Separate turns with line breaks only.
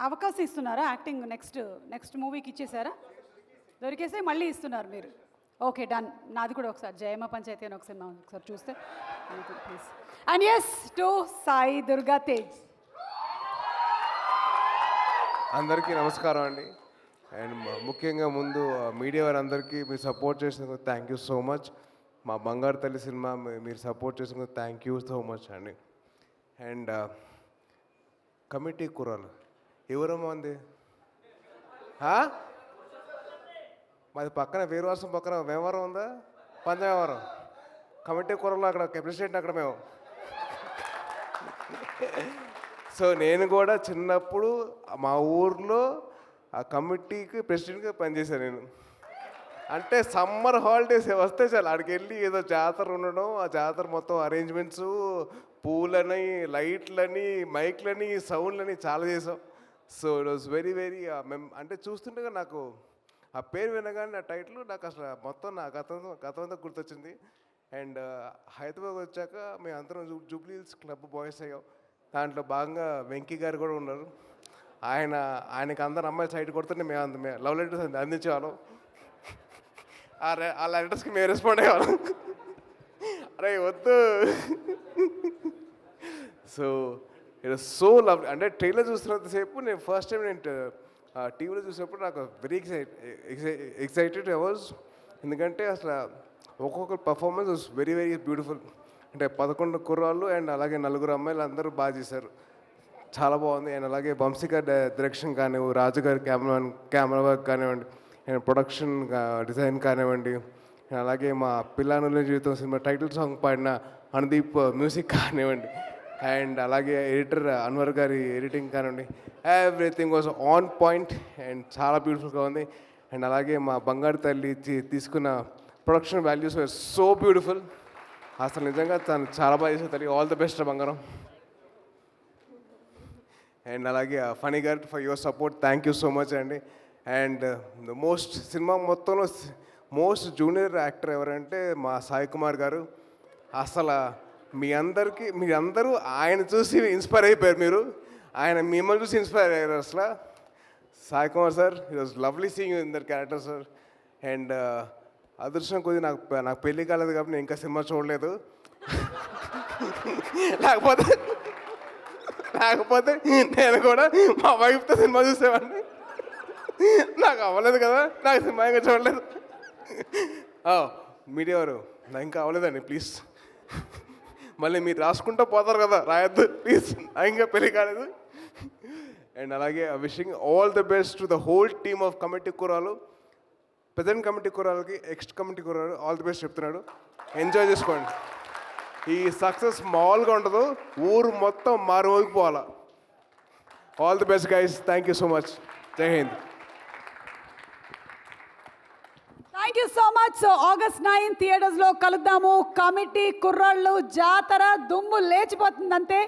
అవకాశం ఇస్తున్నారా acting next మూవీకి ఇచ్చేసారా? దొరికేస్తే మళ్ళీ ఇస్తున్నారు మీరు. Okay done. నాది కూడా ఒకసారి జయమ్మ పంచాయతీ అని ఒకసారి ఒకసారి చూస్తే please. And yes to Sai Durga Tej.
అందరికీ నమస్కారం అండి. అండ్ ముఖ్యంగా ముందు మీడియా వారందరికీ మీరు సపోర్ట్ చేసినందుకు థ్యాంక్ యూ సో మచ్. మా బంగారు తల్లి సినిమా మీరు సపోర్ట్ చేసినందుకు థ్యాంక్ యూ సో మచ్ అండి. అండ్ కమిటీ కుర్రాలు ఎవరమ్మా ఉంది? మాది పక్కన వీరవాసం పక్కన వ్యవహారం ఉందా? పంచవ్యవహారం కమిటీ కుర్రలు అక్కడ ప్రెసిడెంట్ అక్కడ మేము. సో నేను కూడా చిన్నప్పుడు మా ఊర్లో ఆ కమిటీకి ప్రెసిడెంట్గా పనిచేశాను నేను. అంటే సమ్మర్ హాలిడేస్ వస్తే చాలు అక్కడికి వెళ్ళి ఏదో జాతర ఉండడం, ఆ జాతర మొత్తం అరేంజ్మెంట్స్, పూలని, లైట్లని, మైక్లని, సౌండ్లని చాలా చేసాం. So it was very very అంటే చూస్తుండగా నాకు ఆ పేరు వినగానే ఆ టైటిల్ నాకు అసలు మొత్తం నా గతం అంతా గుర్తొచ్చింది. అండ్ హైదరాబాద్ వచ్చాక మేము అందరం జూబ్లీ హిల్స్ క్లబ్ బాయ్స్ అయ్యాం. దాంట్లో భాగంగా వెంకీ గారు కూడా ఉన్నారు. ఆయనకి అందరు అమ్మాయిలు సైడ్ కొడుతుంటే మేము లవ్ లెటర్స్ అందించేవాళ్ళం. ఆ లెటర్స్కి మేము రెస్పాండ్ అయ్యేవాళ్ళం. అరే వద్దు. So it so love. అంటే ట్రైలర్ చూస్తున్నంతసేపు నేను ఫస్ట్ టైం టీవీలో చూసినప్పుడు నాకు వెరీ ఎక్సైటెడ్ అవర్స్. ఎందుకంటే అసలు ఒక్కొక్క performance was very very beautiful. అంటే 11 కుర్రాళ్ళు అండ్ అలాగే 4 అమ్మాయిలు అందరూ బాగా చేశారు. చాలా బాగుంది. అండ్ అలాగే వంశీగా డైరెక్షన్ కానివ్వండి, రాజుగారి కెమెరా వర్క్ కానివ్వండి, అండ్ ప్రొడక్షన్ డిజైన్ కానివ్వండి, అలాగే మా పిల్లానుల జీవితం సినిమా టైటిల్ సాంగ్ పాడిన అనుదీప్ మ్యూజిక్ కానివ్వండి, అండ్ అలాగే ఎడిటర్ అన్వర్ గారి ఎడిటింగ్ కానివ్వండి, everything was on point and చాలా బ్యూటిఫుల్గా ఉంది. అండ్ అలాగే మా బంగారు తల్లి తీసుకున్న production values were so beautiful. అసలు నిజంగా తను చాలా బాగా చేసే తల్లి. ఆల్ ది బెస్ట్ బంగారం. అండ్ అలాగే ఫనీ గారు for your support thank you so much అండి. అండ్ సినిమా మొత్తంలో మోస్ట్ జూనియర్ యాక్టర్ ఎవరంటే మా సాయి కుమార్ గారు. అసలు మీరందరూ ఆయన చూసి ఇన్స్పైర్ అయిపోయారు. ఆయన మిమ్మల్ని చూసి ఇన్స్పైర్ అయ్యారు. అసలు Sai Kumar sir it was lovely seeing in their character sir. And అదృష్టం కొద్ది నాకు పెళ్ళి కాలేదు కాబట్టి నేను ఇంకా సినిమా చూడలేదు. లేకపోతే నేను కూడా మా వైఫ్తో సినిమా చూసేవాడిని. నాకు అవ్వలేదు కదా, నాకు సినిమా ఇంకా చూడలేదు. మీడియా వారు నాకు ఇంకా అవ్వలేదండి ప్లీజ్. మళ్ళీ మీరు రాసుకుంటూ పోతారు కదా, రాయొద్దు ప్లీజ్. నాకు ఇంకా పెళ్ళి కాలేదు. అండ్ అలాగే wishing all the best to the whole team of committee కుర్రాలు. ప్రజెంట్ కమిటీ కుర్రాలకి నెక్స్ట్ కమిటీ కుర్రాలు ఆల్ ది బెస్ట్ చెప్తున్నాడు. ఎంజాయ్ చేసుకోండి. ఈ సక్సెస్ మామూలుగా ఉండదు, ఊరు మొత్తం మారుమోగిపోవాలా. All the best guys. Thank you so much. జై Hind.
Thank you so much. So August 9 థియేటర్స్లో కలుద్దాము. కమిటీ కుర్రాళ్ళు జాతర దుమ్ము లేచిపోతుందంతే.